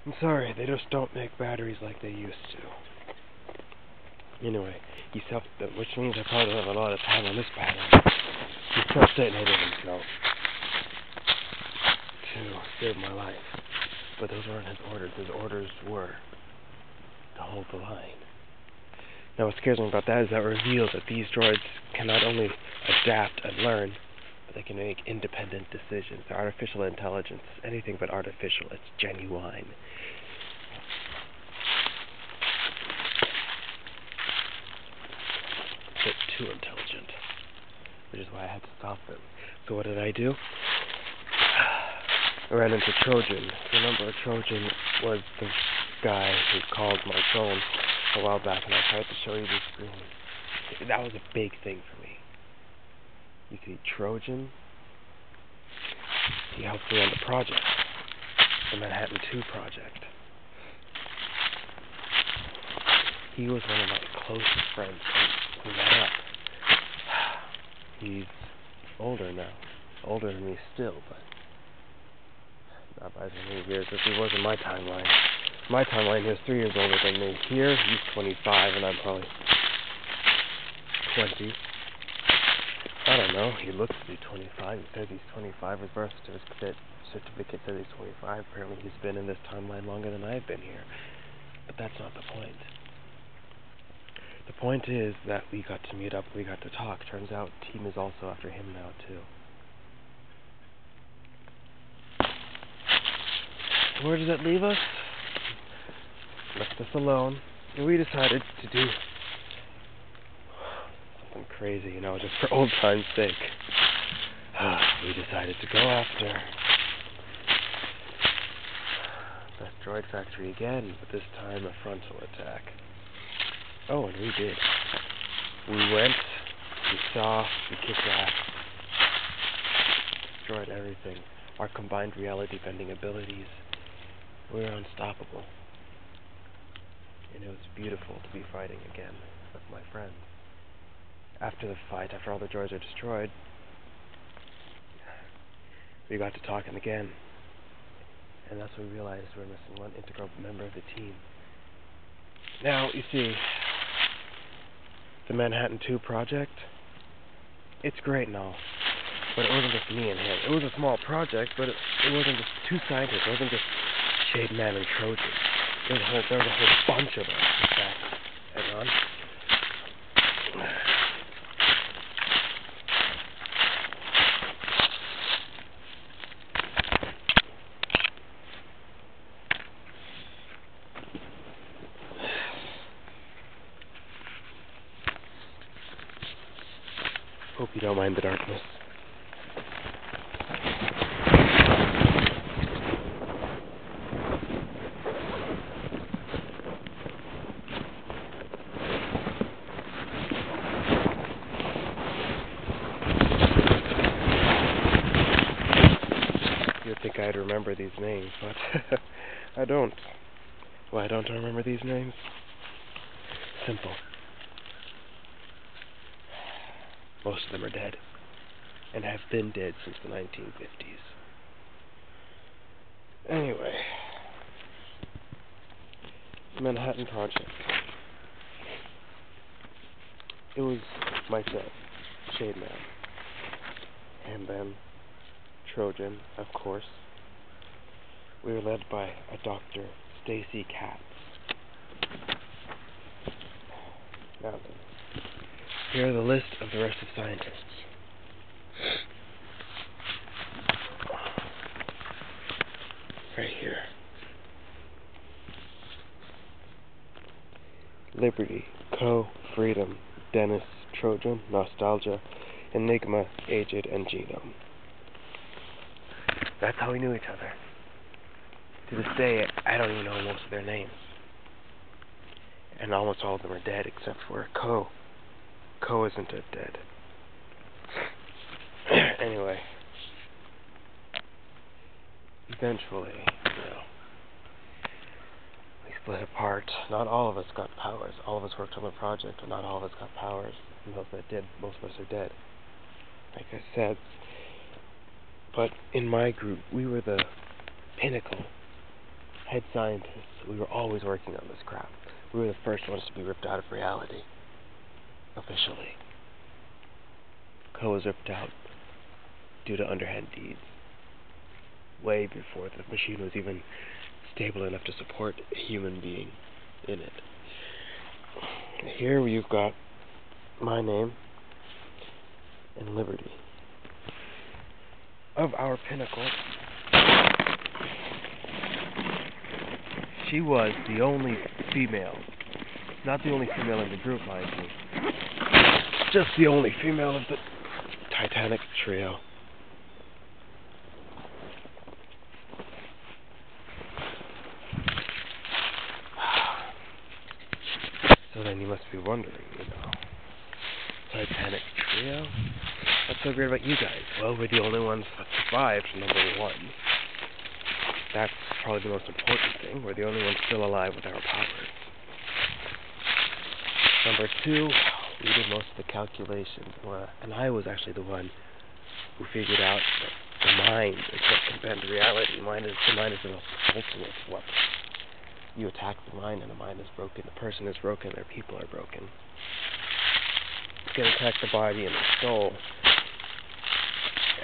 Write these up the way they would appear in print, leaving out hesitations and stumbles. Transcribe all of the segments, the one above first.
I'm sorry, they just don't make batteries like they used to. Anyway, which means I probably don't have a lot of time on this battery. He self-detonated himself to save my life. But those weren't his orders. His orders were to hold the line. Now what scares me about that is that it reveals that these droids can not only adapt and learn, but they can make independent decisions. Their artificial intelligence is anything but artificial. It's genuine. But too intelligent, which is why I had to stop them. So what did I do? I ran into Trojan. Remember, Trojan was the guy who called my phone a while back, and I tried to show you the screen. That was a big thing for me. You see, Trojan, he helped me on the project, the Manhattan 2 project. He was one of my closest friends, and we met up. He's older now. Older than me still, but not by as many years as he was in my timeline. My timeline, he was 3 years older than me. Here, he's 25, and I'm probably 20. I don't know. He looks to be 25. He says he's 25. His birth certificate says he's 25. Apparently, he's been in this timeline longer than I've been here. But that's not the point. The point is that we got to meet up, we got to talk. Turns out, team is also after him now, too. Where does that leave us? Left us alone. And we decided to do something crazy, just for old time's sake. We decided to go after that droid factory again, but this time a frontal attack. Oh, and we did. We went, we saw, we kicked ass, destroyed everything. Our combined reality-bending abilities, we were unstoppable. And it was beautiful to be fighting again with my friends. After the fight, after all the droids are destroyed, we got to talking again. And that's when we realized we were missing one integral member of the team. Now, you see, the Manhattan 2 project, it's great and all, but it wasn't just me and him. It was a small project, but it wasn't just two scientists. It wasn't just Shademan and Trojan. There was a whole bunch of us. In fact, hang on. Hope you don't mind the darkness. You'd think I'd remember these names, but I don't. Why don't I remember these names? Simple. Most of them are dead, and have been dead since the 1950s. Anyway, the Manhattan Project. It was myself, Shademan, and then Trojan, of course. We were led by a Dr. Stacy Katz. Now then. Here are the list of the rest of scientists. Right here. Liberty, Co, Freedom, Dennis, Trojan, Nostalgia, Enigma, Aged, and Genome. That's how we knew each other. To this day, I don't even know most of their names. And almost all of them are dead except for Co. Co isn't dead. Anyway, eventually, we split apart. Not all of us got powers. All of us worked on the project, but not all of us got powers. And those that did, most of us are dead. Like I said. But in my group, we were the pinnacle head scientists, we were always working on this crap. We were the first ones to be ripped out of reality. Officially. Ko was ripped out due to underhand deeds. Way before the machine was even stable enough to support a human being in it. Here you've got my name and Liberty. Of our pinnacle, she was the only female. Not the only female in the group, mind you. Just the only female of the Titanic trio. So then you must be wondering, Titanic trio? What's so great about you guys? Well, we're the only ones that survived, number one. That's probably the most important thing. We're the only ones still alive with our powers. Number two, we did most of the calculations, and I was actually the one who figured out that the mind is what can bend reality. The mind is the ultimate weapon. You attack the mind and the mind is broken. The person is broken, their people are broken. You can attack the body and the soul.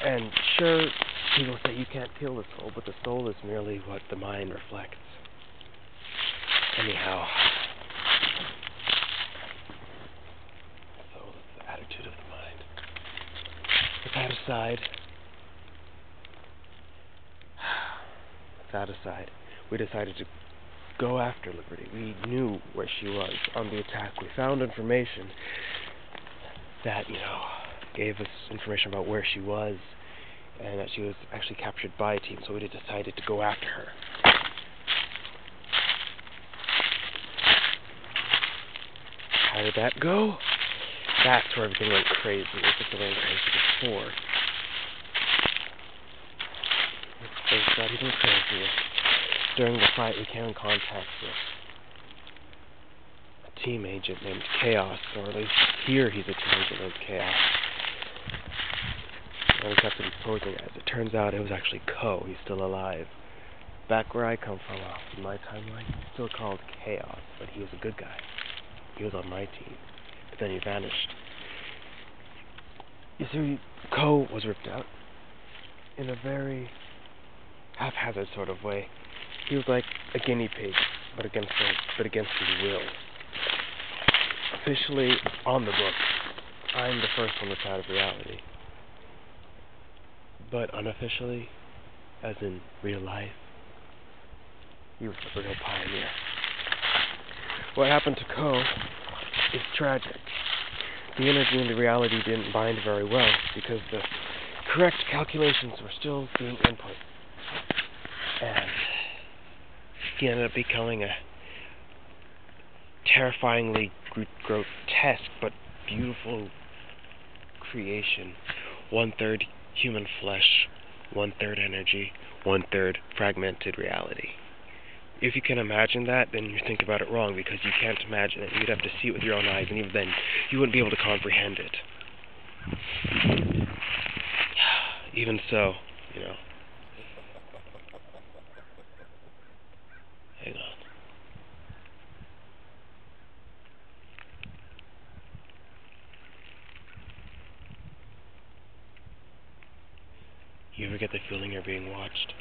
And sure, people say you can't kill the soul, but the soul is merely what the mind reflects. Anyhow, the soul is the attitude of the mind. With that aside, we decided to go after Liberty. We knew where she was on the attack. We found information that, gave us information about where she was, and that she was actually captured by a team, so we decided to go after her. How did that go? That's where everything went crazy. It was went crazy before. Things got even crazier. During the fight, we came in contact with a team agent named Chaos, or at least here he's a team agent named Chaos. And we kept posing as. It turns out it was actually Ko. He's still alive. Back where I come from, in my timeline, he's still called Chaos, but he was a good guy. He was on my team, but then he vanished. You see, Ko was ripped out in a very haphazard sort of way. He was like a guinea pig, but against his will. Officially, on the book, I'm the first one that's out of reality. But unofficially, as in real life, he was the real pioneer. What happened to Ko is tragic. The energy and the reality didn't bind very well because the correct calculations were still being input. And he ended up becoming a terrifyingly grotesque but beautiful creation. 1/3 human flesh, 1/3 energy, 1/3 fragmented reality. If you can imagine that, then you think about it wrong, because you can't imagine it. You'd have to see it with your own eyes, and even then, you wouldn't be able to comprehend it. Even so, Hang on. You ever get the feeling you're being watched?